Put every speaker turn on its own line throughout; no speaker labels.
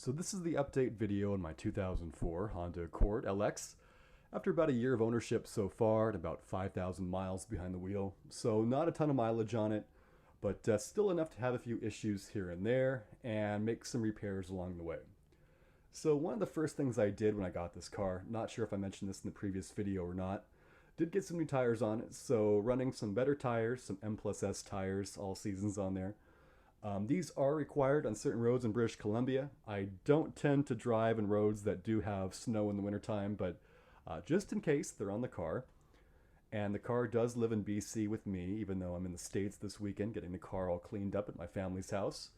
So this is the update video on my 2004 Honda Accord LX. After about a year of ownership so far and about 5,000 miles behind the wheel, so not a ton of mileage on it, but still enough to have a few issues here and there and make some repairs along the way. So one of the first things I did when I got this car, not sure if I mentioned this in the previous video or not, did get some new tires on it, so running some better tires, some M plus S tires, all seasons on there. These are required on certain roads in British Columbia. I don't tend to drive in roads that do have snow in the wintertime, but just in case, they're on the car. And the car does live in BC with me, even though I'm in the States this weekend getting the car all cleaned up at my family's house.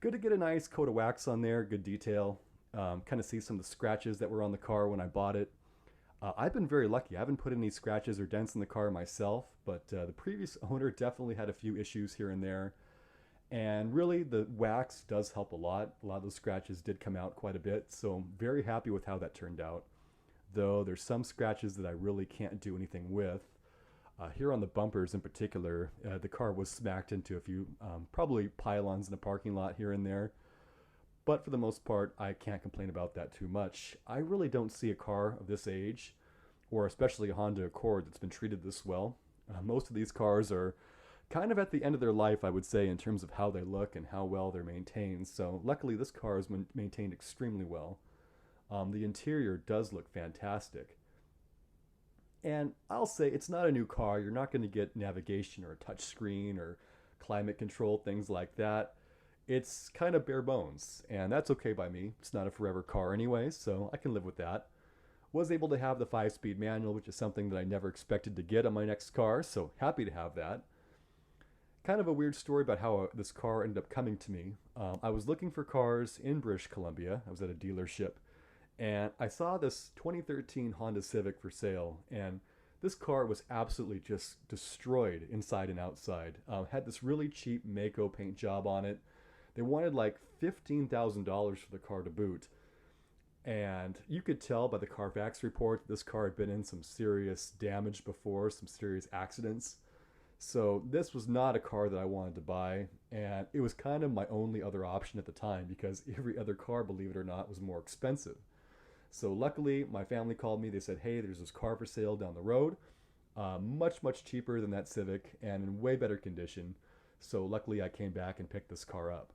Good to get a nice coat of wax on there, good detail. Kind of see some of the scratches that were on the car when I bought it. I've been very lucky. I haven't put any scratches or dents in the car myself, but the previous owner definitely had a few issues here and there. And really, the wax does help a lot. A lot of those scratches did come out quite a bit, so I'm very happy with how that turned out. Though there's some scratches that I really can't do anything with. Here on the bumpers in particular, the car was smacked into a few, probably pylons in a parking lot here and there. But for the most part, I can't complain about that too much. I really don't see a car of this age, or especially a Honda Accord that's been treated this well. Most of these cars are kind of at the end of their life, I would say, in terms of how they look and how well they're maintained. So luckily, this car is maintained extremely well. The interior does look fantastic. And I'll say it's not a new car. You're not going to get navigation or a touch screen or climate control, things like that. It's kind of bare bones, and that's okay by me. It's not a forever car anyway, so I can live with that. Was able to have the 5-speed manual, which is something that I never expected to get on my next car, so happy to have that. Kind of a weird story about how this car ended up coming to me. I was looking for cars in British Columbia. I was at a dealership, and I saw this 2013 Honda Civic for sale, and this car was absolutely just destroyed inside and outside. Had this really cheap Mako paint job on it. They wanted like $15,000 for the car to boot. And you could tell by the Carfax report that this car had been in some serious damage before, some serious accidents. So this was not a car that I wanted to buy, and it was kind of my only other option at the time because every other car, believe it or not, was more expensive. So luckily, my family called me. They said, hey, there's this car for sale down the road, much cheaper than that Civic and in way better condition. So luckily, I came back and picked this car up.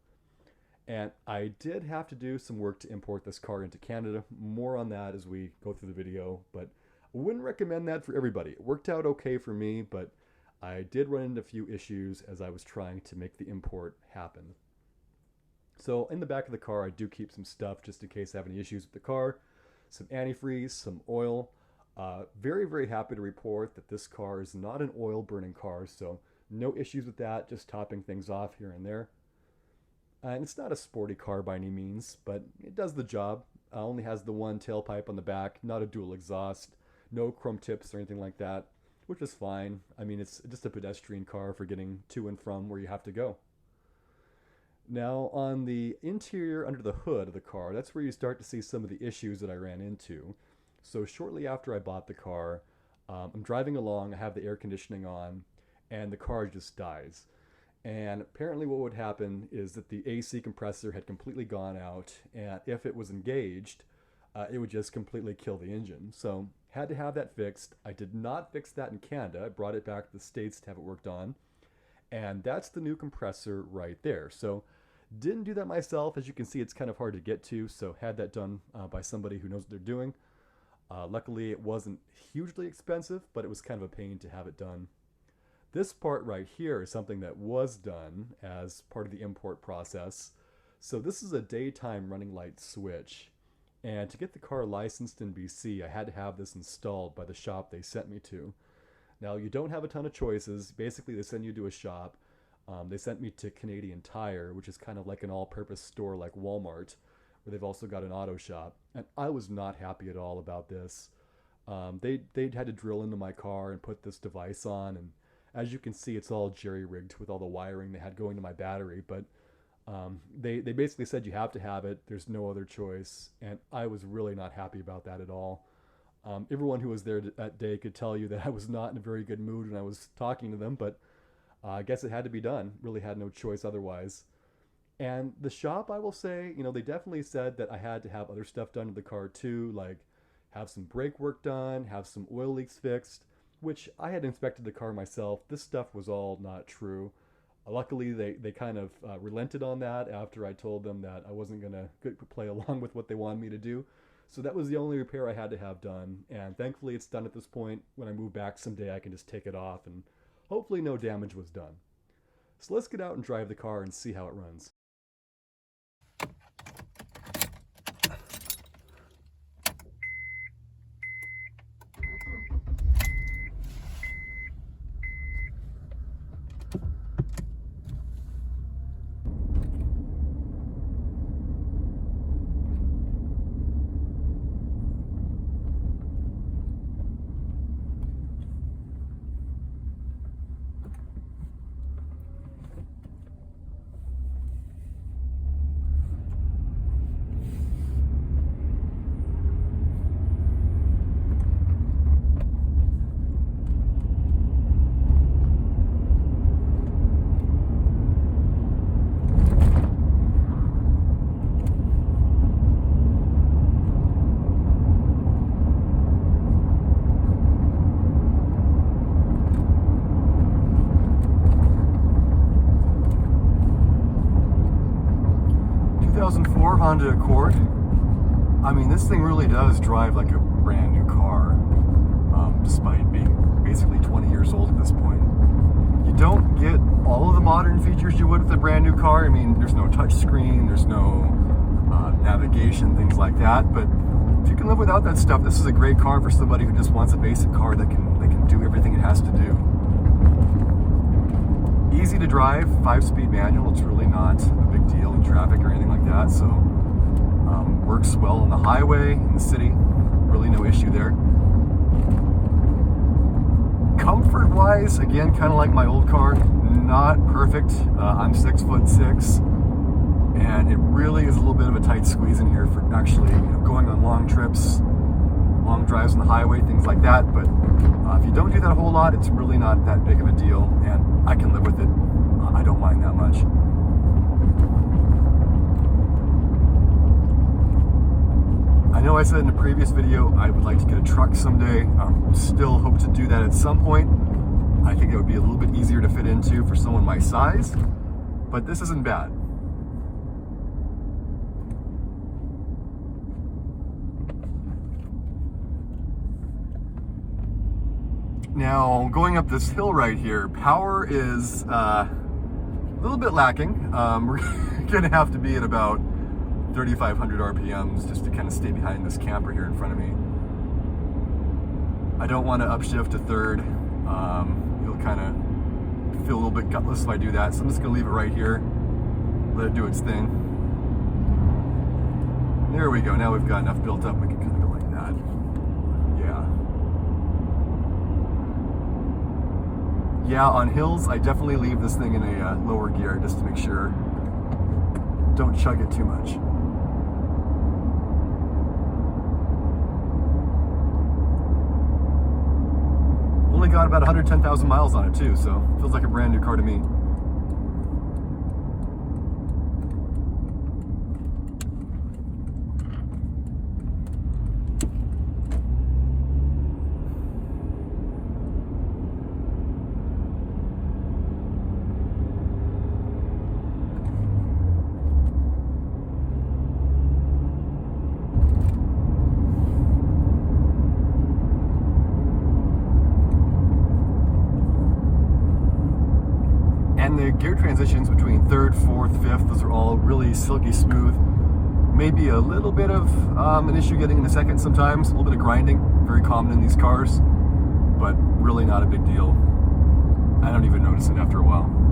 And I did have to do some work to import this car into Canada. More on that as we go through the video, but I wouldn't recommend that for everybody. It worked out okay for me, but I did run into a few issues as I was trying to make the import happen. So in the back of the car, I do keep some stuff just in case I have any issues with the car. Some antifreeze, some oil. Very happy to report that this car is not an oil burning car, so no issues with that, just topping things off here and there. And it's not a sporty car by any means, but it does the job. Only has the one tailpipe on the back, not a dual exhaust, no chrome tips or anything like that, which is fine. I mean, it's just a pedestrian car for getting to and from where you have to go. Now, on the interior under the hood of the car, that's where you start to see some of the issues that I ran into. So shortly after I bought the car, I'm driving along, I have the air conditioning on, and the car just dies. And apparently what would happen is that the AC compressor had completely gone out, and if it was engaged, it would just completely kill the engine. So had to have that fixed. I did not fix that in Canada. I brought it back to the States to have it worked on. And that's the new compressor right there. So didn't do that myself. As you can see, it's kind of hard to get to, so had that done by somebody who knows what they're doing. Luckily, it wasn't hugely expensive, but it was kind of a pain to have it done. This part right here is something that was done as part of the import process. So this is a daytime running light switch. And to get the car licensed in BC, I had to have this installed by the shop they sent me to. Now, you don't have a ton of choices. Basically, they send you to a shop. They sent me to Canadian Tire, which is kind of like an all-purpose store like Walmart, where they've also got an auto shop. And I was not happy at all about this. They'd had to drill into my car and put this device on, and as you can see, it's all jerry-rigged with all the wiring they had going to my battery, but they basically said you have to have it. There's no other choice, and I was really not happy about that at all. Everyone who was there that day could tell you that I was not in a very good mood when I was talking to them, but I guess it had to be done. Really had no choice otherwise. And the shop, I will say, they definitely said that I had to have other stuff done to the car too, like have some brake work done, have some oil leaks fixed, which I had inspected the car myself. This stuff was all not true. Luckily, they kind of relented on that after I told them that I wasn't going to play along with what they wanted me to do. So that was the only repair I had to have done. And thankfully, it's done at this point. When I move back someday, I can just take it off and hopefully no damage was done. So let's get out and drive the car and see how it runs. 2004 Honda Accord. I mean, this thing really does drive like a brand new car, despite being basically 20 years old at this point. You don't get all of the modern features you would with a brand new car. I mean, there's no touch screen, there's no navigation, things like that. But if you can live without that stuff, this is a great car for somebody who just wants a basic car that can do everything it has to do. Easy to drive, 5-speed manual. It's really not a big deal in traffic or anything like that. So works well on the highway, in the city. Really no issue there. Comfort-wise, again, kind of like my old car, not perfect. I'm 6'6", and it really is a little bit of a tight squeeze in here for actually going on long trips, long drives on the highway, things like that. But if you don't do that a whole lot, it's really not that big of a deal, and I can live with it. I don't mind that much. I know I said in a previous video I would like to get a truck someday. Still hope to do that at some point. I think it would be a little bit easier to fit into for someone my size, but this isn't bad. Now, going up this hill right here, power is a little bit lacking. We're gonna have to be at about 3,500 RPMs just to kind of stay behind this camper here in front of me. I don't want to upshift to third. You'll kind of feel a little bit gutless if I do that, so I'm just gonna leave it right here, let it do its thing. There we go. Now we've got enough built up, we can kind of go like that. Yeah, on hills, I definitely leave this thing in a lower gear just to make sure don't chug it too much. Only got about 110,000 miles on it too, so feels like a brand new car to me. And the gear transitions between third, fourth, fifth, those are all really silky smooth. Maybe a little bit of an issue getting in the second sometimes, a little bit of grinding, very common in these cars, but really not a big deal. I don't even notice it after a while.